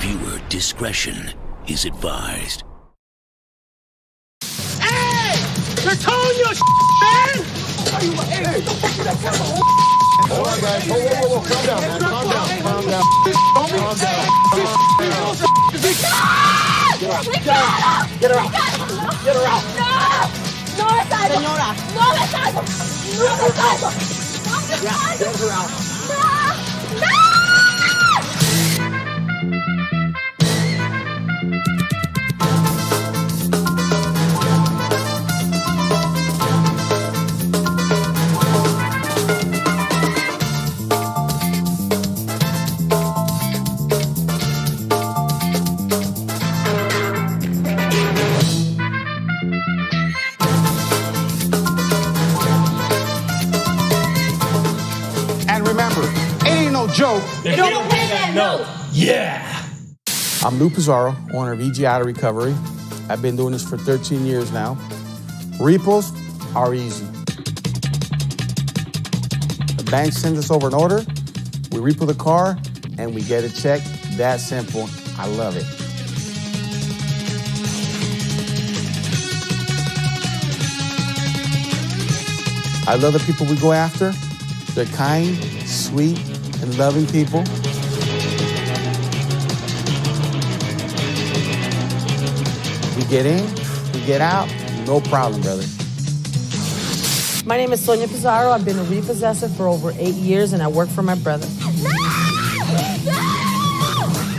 Viewer discretion is advised. Hey! They're towing your man! Hey! All right, guys. Whoa. Calm down, man. Calm down. Get her out. No me salgo. Señora. No me salgo. No me salgo. Yeah, get her out. No. Joke. They don't pay that note. Yeah. I'm Lou Pizarro, owner of EG Auto Recovery. I've been doing this for 13 years now. Repos are easy. The bank sends us over an order, we repo the car, and we get a check. That simple. I love it. I love the people we go after. They're kind, sweet, and loving people. We get in, we get out, no problem, brother. My name is Sonia and Froy. I've been a repossessor for over 8 years, and I work for my brother.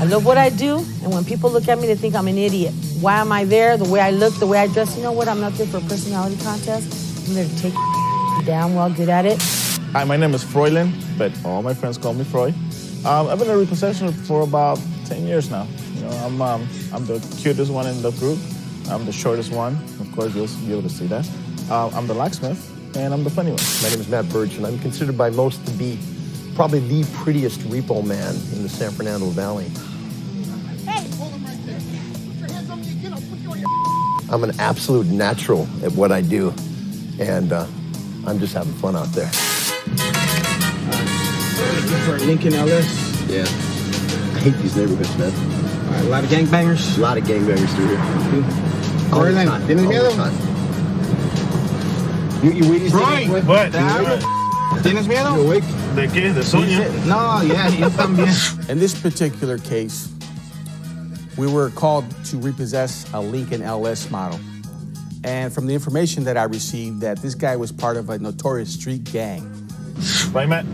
I love what I do, and when people look at me, they think I'm an idiot. Why am I there? The way I look, the way I dress. You know what? I'm not there for a personality contest. I'm there to take down well, good at it. Hi, my name is Froylin, but all my friends call me Froy. I've been a repossession for about 10 years now. You know, I'm the cutest one in the group. I'm the shortest one. Of course, you'll be able to see that. I'm the locksmith, and I'm the funny one. My name is Matt Burch, and I'm considered by most to be probably the prettiest repo man in the San Fernando Valley. Hey, hold him right there. Put your hands on me again. I'll put you on your... I'm an absolute natural at what I do, and I'm just having fun out there. For Lincoln LS. Yeah. I hate these neighborhoods, man. All right, a lot of gangbangers. A lot of gangbangers through here. Froylin, ¿tienes miedo? You Wheaties? Froy, what? ¿Tienes miedo? You awake? ¿De qué? ¿De Sonia? No, yeah, yo también. In this particular case, we were called to repossess a Lincoln LS model. And from the information that I received, that this guy was part of a notorious street gang. Right, Matt?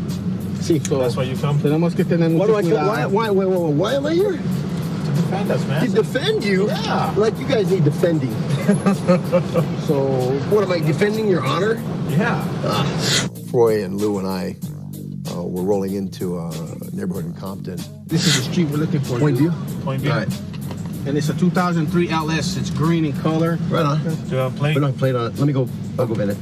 Sí, That's why you come? Tenemos que tener mucho cuidado. Why am I here? To defend us, man. To defend you? Yeah. Like you guys need defending. So, what am I defending? Your honor? Yeah. Froy and Lou and I were rolling into a neighborhood in Compton. This is the street we're looking for. Point view? Point view. All right. And it's a 2003 LS. It's green in color. Right on. Do you have a plate? Put on plate on it. Let me go. I'll go get it.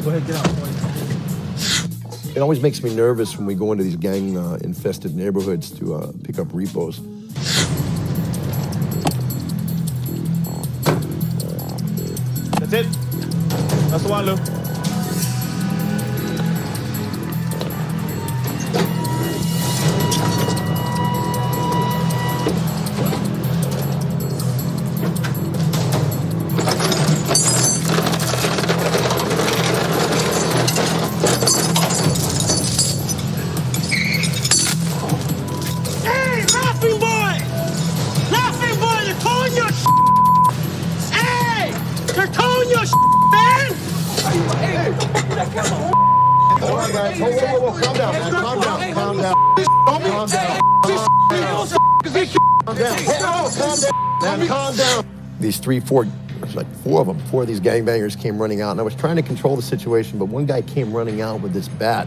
Go ahead, get out. It always makes me nervous when we go into these gang-infested neighborhoods to pick up repos. That's it. That's the one, Lou. All right, guys. Whoa. Calm down, man. Calm down. Calm down. These four of these gangbangers came running out, and I was trying to control the situation, but one guy came running out with this bat,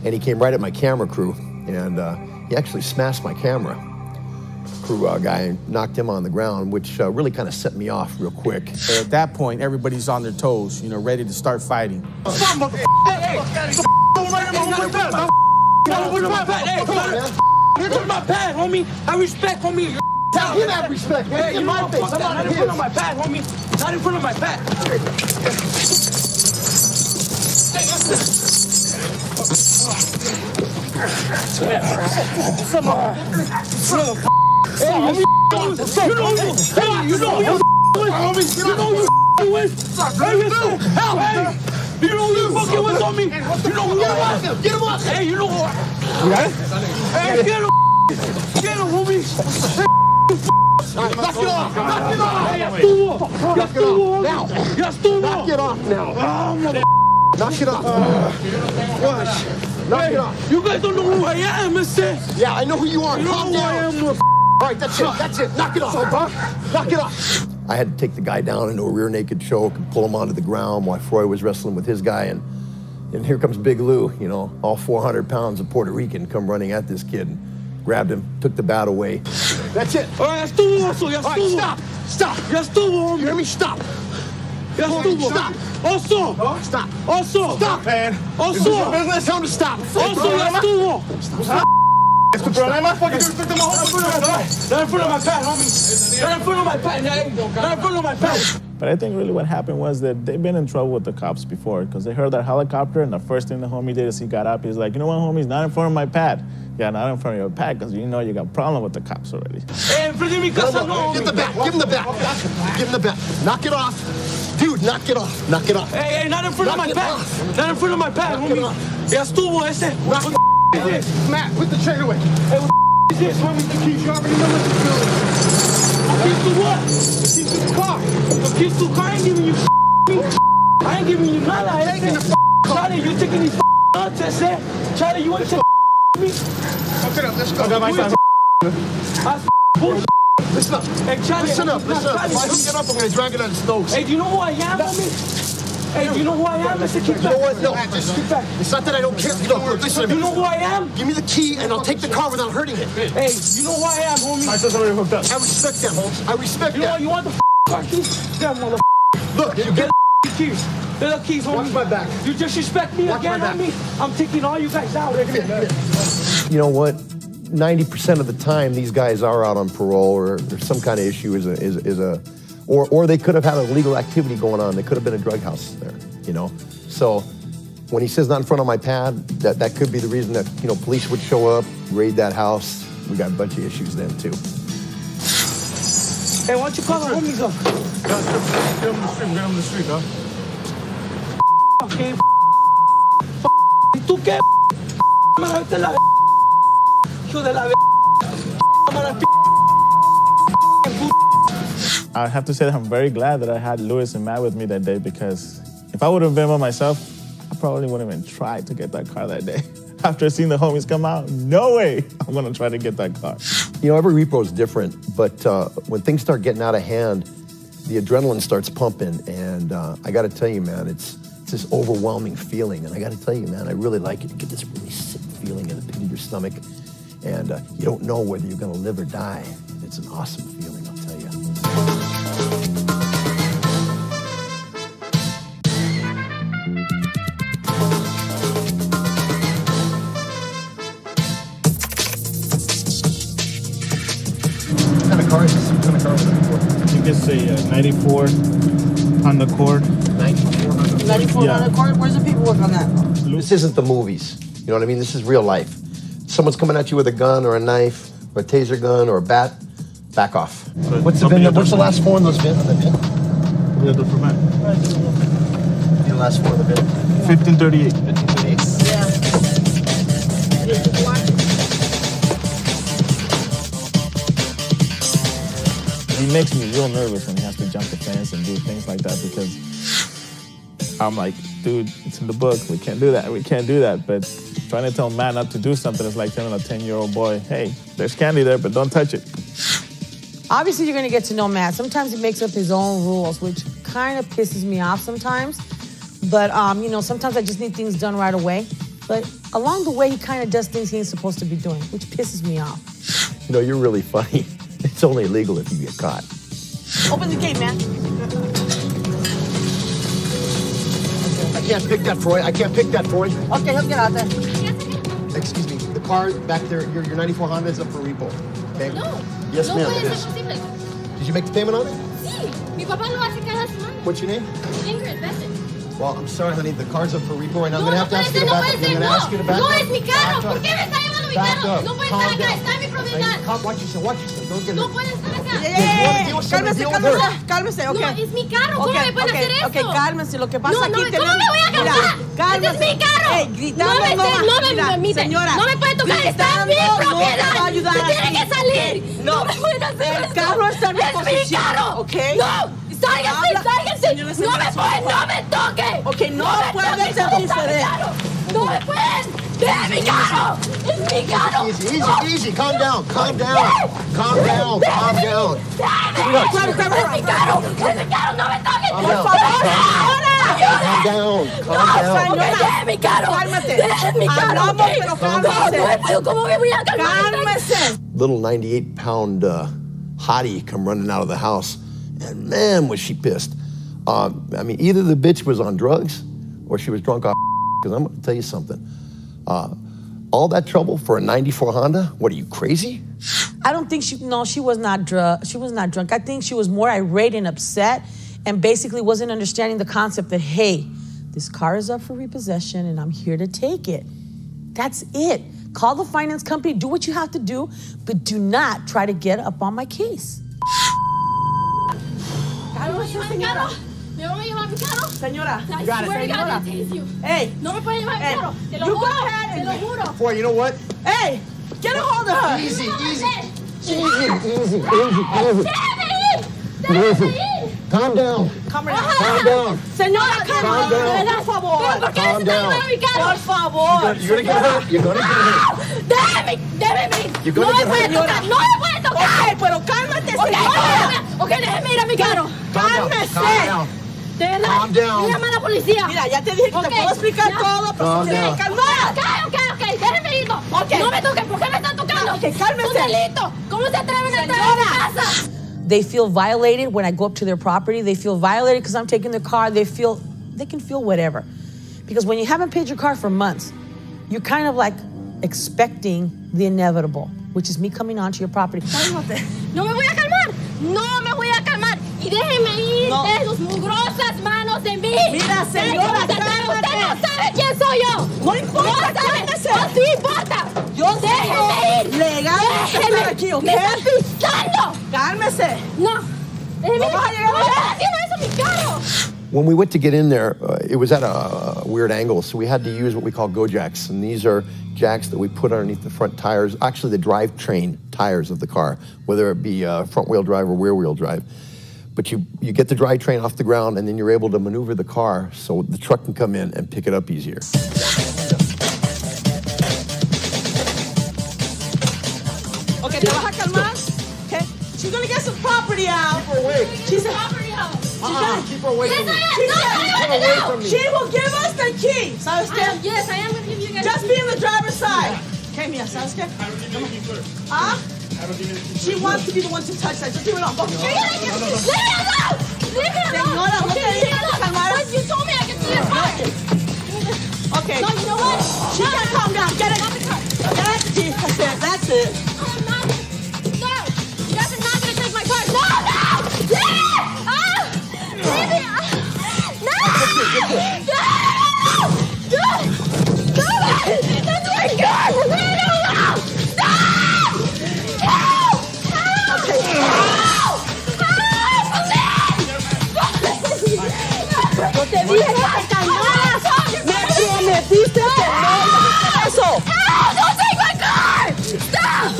and he came right at my camera crew, and he actually smashed my camera crew guy and knocked him on the ground, which really kind of set me off real quick. At that point, everybody's on their toes, ready to start fighting. Put my pad, homie. I respect, homie. Give that respect, man. Hey, In my face. Not in front of my pad, homie. Not in front of my pad. You know who you fucking with on me? You know who you are? Get him up! Hey, you know who? Hey, get him! Get him, homie! Knock it off! Knock it off! Ya estuvo! Now! Ya estuvo! Knock it off now! Knock it off! Gosh! Knock it off! You guys don't know who I am, mister! Yeah, I know who you are. Calm down! All right, that's it. That's it. Knock it off. Knock it off. I had to take the guy down into a rear naked choke and pull him onto the ground while Froy was wrestling with his guy. And here comes Big Lou, you know, all 400 pounds of Puerto Rican come running at this kid. And grabbed him, took the bat away. That's it. All right, estuvo, Oso. Ya estuvo. Stop. Stop. Ya estuvo, homie. You hear me? Stop. Ya estuvo. Stop. Oso. No, stop. Oso. Stop, man. Oso. This is your business. Tell him to stop. Oso, ya estuvo. Stop. It's the problema. Not in front of my pad, homie. Not in front of my pad. Not in front of my pad. But I think really what happened was that they've been in trouble with the cops before because they heard that helicopter and the first thing the homie did is he got up. He's like, you know what, homie, he's not in front of my pad. Yeah, not in front of your pad because you know you got a problem with the cops already. Hey, in front of me, casa, no. Get the bat. Give him the bat. Give him the bat. Knock it off. Dude, knock it off. Knock it off. Hey, not in front of my pad. Not in front of my pad, homie. Ya estuvo ese. What the is this? Matt, put the chain away. Hey, what is this, homie? The keys. You already know what to do. The keys to what? The keys to the car. The keys to the car. I ain't giving you I ain't giving you nada, ese. Charlie, you taking these nuts, ese. Charlie, you ain't taking me. Okay, let's go. I got my time. Listen up. Hey, Charlie. Listen up. Listen up. If I don't get up, I'm going to drag it on his nose. Hey, do you know who I am, homie? Hey, do you know who I am, Mr. Kickback? You know what? No, just keep back. It's not that I don't care. You know, listen to me. You know who I am? Give me the key, and I'll take the car without hurting it. Hey, you know who I am, homie? I said somebody hooked up. I respect that, Holmes. I respect that. You know what? You want the car keys? Yeah, mother. Look, you get the keys. They're the keys, homie. Watch my back. You disrespect me again, homie? I'm taking all you guys out. You know what? 90% of the time, these guys are out on parole or some kind of issue or they could have had a illegal activity going on. They could have been a drug house there, you know? So when he says not in front of my pad, that could be the reason that, you know, police would show up, raid that house. We got a bunch of issues then too. Hey, why don't you call the homies up? Get him the street, huh? Okay. ¿Tú qué? Vete la hijo de la I have to say that I'm very glad that I had Louis and Matt with me that day because if I would have been by myself, I probably wouldn't even try to get that car that day. After seeing the homies come out, no way I'm gonna try to get that car. You know, every repo is different, but when things start getting out of hand, the adrenaline starts pumping, and I gotta tell you, man, it's this overwhelming feeling, and I gotta tell you, man, I really like it. You get this really sick feeling in the pit of your stomach, and you don't know whether you're gonna live or die. It's an awesome feeling, I'll tell you. What kind of car is this? What kind of car is this? I think it's a 94 Honda Accord. 94 Yeah. Honda Accord? Where's the paperwork on that? This isn't the movies. You know what I mean? This is real life. Someone's coming at you with a gun or a knife or a taser gun or a bat, back off. What's the VIN? What's the last four on those VIN? On the VIN? We have the permit. The last four on the VIN? 1538. 1538. Yeah. He makes me real nervous when he has to jump the fence and do things like that because I'm like, dude, it's in the book. We can't do that. We can't do that. But trying to tell Matt not to do something is like telling a 10-year-old boy, hey, there's candy there, but don't touch it. Obviously, you're going to get to know Matt. Sometimes he makes up his own rules, which kind of pisses me off sometimes. But, you know, sometimes I just need things done right away. But along the way, he kind of does things he ain't supposed to be doing, which pisses me off. You know, you're really funny. It's only illegal if you get caught. Open the gate, man. I can't pick that, Froy. I can't pick that, Froy. Okay, he'll get out there. Excuse me. The car back there, your 94 Honda is up for repo. Okay? No. Yes, no ma'am, puede it ser is. posible. Did you make the payment on it? Sí, mi papá lo hace cada semana. What's your name? Ingrid, vete. Well, I'm sorry, honey. The car's up for repo, and I'm No, going to have to no ask you puede to ser, back up. I'm going to ask you to back no up. es mi carro. ¿Por qué me está llamando mi Back carro. up. No puede Calm estar acá. down. Está en mi propiedad. Watch yourself. Don't get No puede estar acá. Cálmese, ok. No, es mi carro. ¿Cómo me pueden hacer esto? Ok, cálmese. Lo que pasa No, aquí... ¿cómo me voy a calmar? Cálmese. Este es mi carro. Ey, gritando no me Mira, permite. señora, No me puede tocar. Está en mi gritando propiedad. no te va a ayudar Se tiene aquí. que salir. No me pueden hacer El esto. carro está en mi Es mi posición, carro. ¿ok? No. Sálganse. Señora, No me pueden. No me toque. Ok, no me puede toque, salirse está mi de él. carro. No me pueden. ¡Es mi carro! ¡Es mi carro! Easy. Calm down. Calm down. ¡Es mi carro! ¡No me toques! Calm ¡Por down. favor! Calm down. ¡Es mi carro! Cálmate. ¡Es mi carro! Hablamos, pero cálmese. No me puedo. ¿Cómo me voy a calmar? Cálmese. Little 98-pound hottie come running out of the house, and man, was she pissed. I mean, either the bitch was on drugs or she was drunk off. Because I'm going to tell you something. All that trouble for a 94 Honda? What are you, crazy? I don't think she was not drunk. She was not drunk. I think she was more irate and upset and basically wasn't understanding the concept that, hey, this car is up for repossession and I'm here to take it. That's it. Call the finance company, do what you have to do, but do not try to get up on my case. ¿Me van a llevar mi carro? Señora, I swear to God, I tase you. Hey, No me pueden llevar mi carro. Te lo you juro. go ahead Te lo and- juro. Boy, you know what? hey, get a hold of her. Easy. Calm down. Calm down. Señora, Calm down. por favor. ¿Por qué Calm se está down. llevando mi carro? Por favor. You're gonna get hurt. You're gonna get hurt. Déjeme ir. You're No gonna me get puede hurt. tocar. No me puede tocar. Ok, pero cálmate, Ok, señora. ok, déjeme ir a mi carro. Calm down. Cálmese. Calm down. De verdad. Calm down. Llama a la policía. Mira, ya te dije que Ok, te puedo explicar ya. todo, pero Calm se tiene down. que calmar. Ok, déjeme ir. Ok. No me toques. ¿Por qué me están tocando? Ok, cálmese. Es un delito. ¿Cómo se atreven a entrar a mi casa? They feel violated when I go up to their property. They feel violated because I'm taking their car. They can feel whatever. Because when you haven't paid your car for months, you're kind of like expecting the inevitable, which is me coming onto your property. No me voy a calmar. No me voy a calmar. Y déjenme ir No. de sus mugrosas manos de mí. Mira, señora, Usted cálmate. no sabe quién soy yo. No importa, No sabe. cálmese. No sí importa. Yo Déjeme ir. legalmente Déjeme. estar aquí, ¿ok? Me está pisando. Cálmese. No. Déjeme No ir. vas a llegar No a me la- está haciendo eso a mi carro. When we went to get in there, it was at a weird angle, so we had to use what we call go jacks, and these are jacks that we put underneath the front tires, actually the drivetrain tires of the car, whether it be front-wheel drive or rear-wheel drive. But you get the drivetrain off the ground, and then you're able to maneuver the car so the truck can come in and pick it up easier. Okay, ¿te vas a calmar? Okay. She's gonna get some property out. Keep her away. She's Property out. Keep her away from me. She will give us the key. ¿Sabes qué? Yes, I am going to give you guys. Just be in the driver's side. Okay, mira, ¿sabes qué? Huh? She wants to be the one to touch that. Just leave it alone. Go. Leave me alone. Señora, no te dije que te calmaras. But you told me I could see your car. Okay. No, you know what? She can calm down. Get it. That's it. That's it. I'm not. No, you guys are not gonna take my car. No. Yeah! Ah! Baby! No! Stop it! That's my car! We're going to allow! Stop! Help! Help! Okay. Help! Yo te dije que te calmaras. Me prometiste que no hagas eso. Help! Don't take my car! Stop!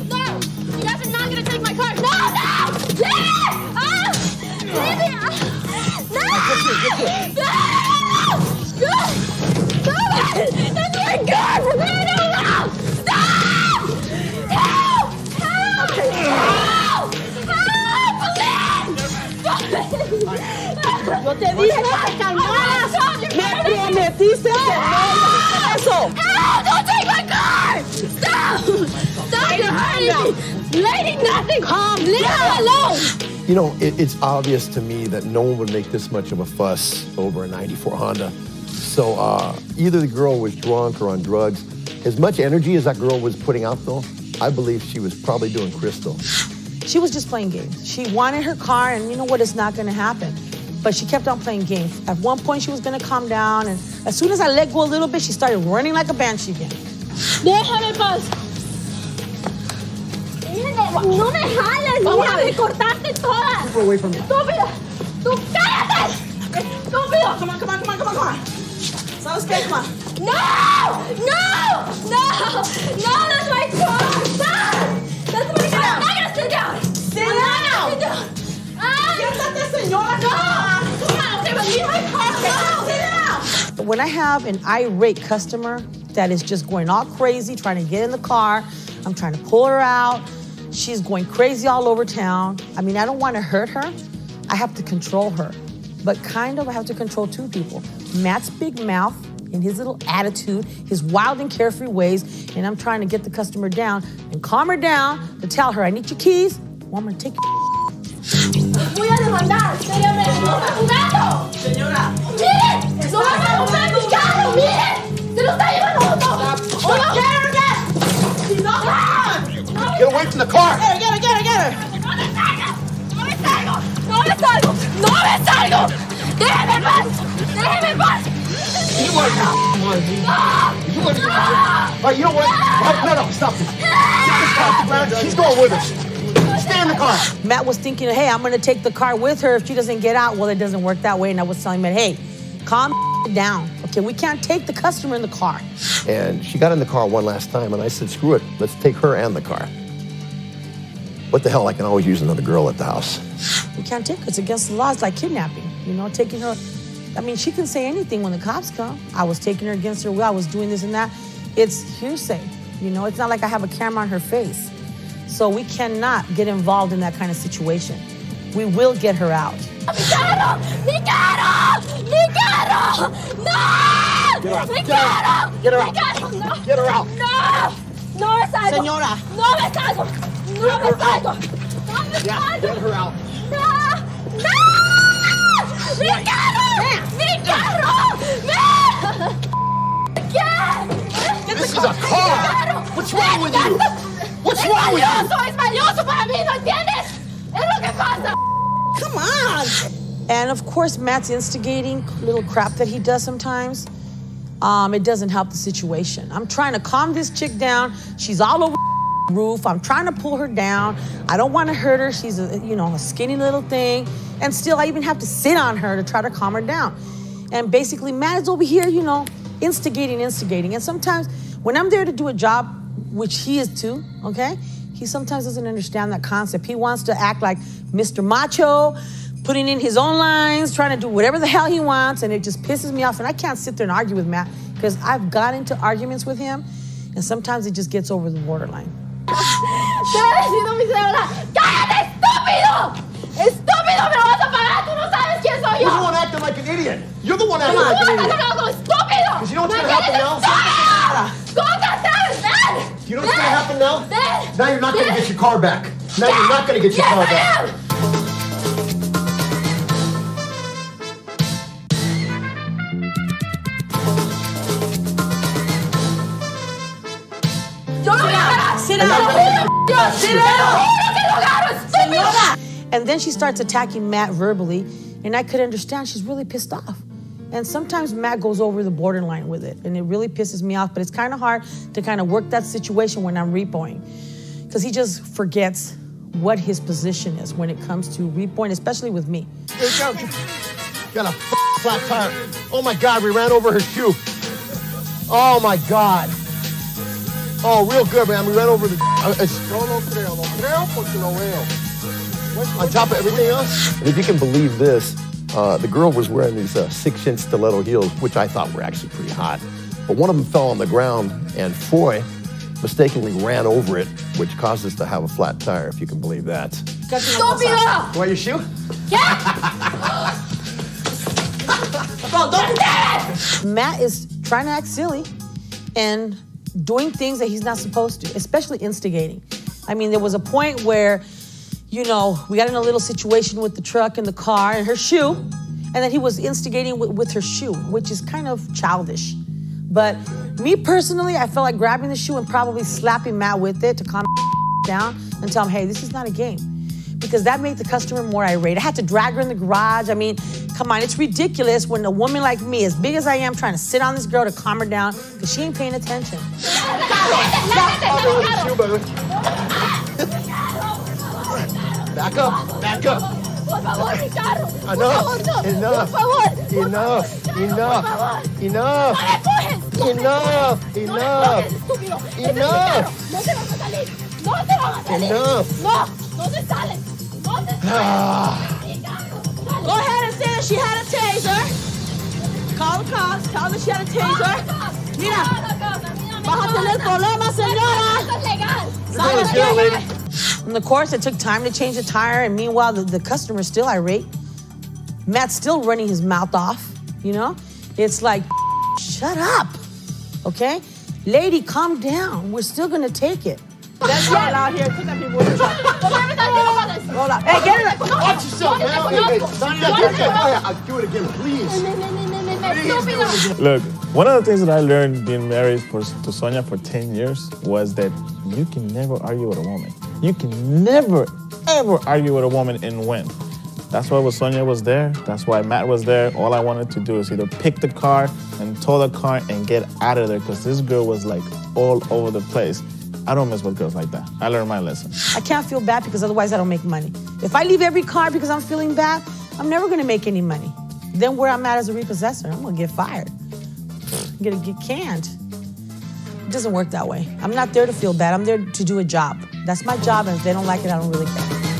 No! You guys are not gonna take my car! No! No! Yeah! Ah! Baby! No! No! Stop it! That's my car! We're going to allow! Stop! Help! Help! Help! Help! Yo te dije que te calmaras. Me prometiste que no hagas eso. Help! Don't take my car! Stop! Stop! You're hurting me! Lady, nothing! Leave her alone! You know, it's obvious to me that no one would make this much of a fuss over a 94 Honda. So either the girl was drunk or on drugs. As much energy as that girl was putting out, though, I believe she was probably doing crystal. She was just playing games. She wanted her car, and you know what? It's not going to happen. But she kept on playing games. At one point, she was going to calm down, and as soon as I let go a little bit, she started running like a banshee again. Déjame paz. No me jales, mira, me cortaste todas. Keep her away from me. Estúpido. Tú cállate. Estúpido. Come on. ¿Sabes qué? Come on. No, that's my car. Stop. That's my car. I'm not gonna sit down. Sit I'm not gonna sit down. Siéntate, señora. No. Come on, okay, but leave my car. No. Sit down. When I have an irate customer that is just going all crazy, trying to get in the car, I'm trying to pull her out. She's going crazy all over town. I mean, I don't want to hurt her. I have to control her. But kind of, I have to control two people. Matt's big mouth and his little attitude, his wild and carefree ways, and I'm trying to get the customer down and calm her down to tell her, I need your keys, or I'm going to take your Voy a demandar. Seriamente, no está jugando. Señora. Miren, no van a comprar mi carro, miren. Se lo está llevando todo. Oh, get her back! Get away from the car. Get her! No me salgo. Déjeme en paz. You want to All right, you know what? No, stop this. Get this car off the ground. She's going with us. Stay in the car. Matt was thinking, hey, I'm going to take the car with her if she doesn't get out. Well, it doesn't work that way. And I was telling Matt, hey, calm down. Okay, we can't take the customer in the car. And she got in the car one last time, and I said, screw it, let's take her and the car. What the hell, I can always use another girl at the house. We can't take her. It's against the law. It's like kidnapping, you know, taking her. I mean, she can say anything when the cops come. I was taking her against her will. I was doing this and that. It's hearsay, you know. It's not like I have a camera on her face. So we cannot get involved in that kind of situation. We will get her out. Mi carro! No! Get her out. Mi carro! Get her out. Mi carro, no! Get her out. No me salgo! Señora. No me salgo! Get her out. No! Mi carro! ¿Qué? This is a car. What's wrong with you? What's wrong with you? Es valioso para mí, ¿no entiendes? Es lo que pasa. Come on! And of course, Matt's instigating little crap that he does sometimes. It doesn't help the situation. I'm trying to calm this chick down. She's all over the roof. I'm trying to pull her down. I don't want to hurt her. She's a skinny little thing. And still, I even have to sit on her to try to calm her down. And basically, Matt is over here, instigating. And sometimes, when I'm there to do a job, which he is too, okay? He sometimes doesn't understand that concept. He wants to act like Mr. Macho, putting in his own lines, trying to do whatever the hell he wants, and it just pisses me off. And I can't sit there and argue with Matt because I've got into arguments with him, and sometimes it just gets over the borderline. Te voy a decir mi celular. ¡Cállate, estúpido! ¡Estúpido, me lo vas a pagar! ¡Tú no sabes quién soy yo! You're the one acting like an idiot. You're the one acting like an idiot. ¡Estúpido! Because you know what's going to happen now? You know what's going to happen now? Now you're not going to get your car back. Now you're not going to get your car back. Yo no voy a parar. Sit down. Sit down. Señora. And then she starts attacking Matt verbally, and I could understand she's really pissed off. And sometimes Matt goes over the borderline with it, and it really pisses me off, but it's kind of hard to kind of work that situation when I'm repoing, because he just forgets what his position is when it comes to repoing, especially with me. Got a flat tire. Oh my God, we ran over her shoe. Oh my God. Oh, real good, man. We ran over the. No creo porque lo veo. On top of everything else. And if you can believe this, the girl was wearing these 6-inch stiletto heels, which I thought were actually pretty hot. But one of them fell on the ground, and Froy mistakenly ran over it, which caused us to have a flat tire, if you can believe that. ¡Estúpido! You want your shoe? Matt is trying to act silly and doing things that he's not supposed to, especially instigating. I mean, there was a point where, we got in a little situation with the truck and the car and her shoe, and then he was instigating with her shoe, which is kind of childish. But me personally, I felt like grabbing the shoe and probably slapping Matt with it to calm down and tell him, hey, this is not a game. because that made the customer more irate. I had to drag her in the garage. I mean, come on, it's ridiculous when a woman like me, as big as I am, trying to sit on this girl to calm her down because she ain't paying attention. Back up, back up. Por favor, Ricardo. Enough, enough, Por favor. enough, enough, enough, enough, enough, enough. No se van a salir. No se van a salir. Enough. No, no se salen. No se salen. Go ahead and say that she had a taser. Call the cops. Tell them she had a taser. Mira, vas a tener problemas, señora. And of course, it took time to change the tire, and meanwhile, the customer's still irate. Matt's still running his mouth off, you know? It's like, shut up, okay? Lady, calm down. We're still gonna take it. Let's get out here. Take that people with the truck. Roll out. Hey, get it. Watch yourself, man. Hey, Sonia, do it again, please. Look, one of the things that I learned being married to Sonia for 10 years was that you can never argue with a woman. You can never, ever argue with a woman and win. That's why when Sonia was there, that's why Matt was there. All I wanted to do is either pick the car and tow the car and get out of there because this girl was like all over the place. I don't mess with girls like that. I learned my lesson. I can't feel bad because otherwise I don't make money. If I leave every car because I'm feeling bad, I'm never gonna make any money. Then where I'm at as a repossessor, I'm gonna get fired. I'm gonna get canned. It doesn't work that way. I'm not there to feel bad. I'm there to do a job. That's my job, and if they don't like it, I don't really care.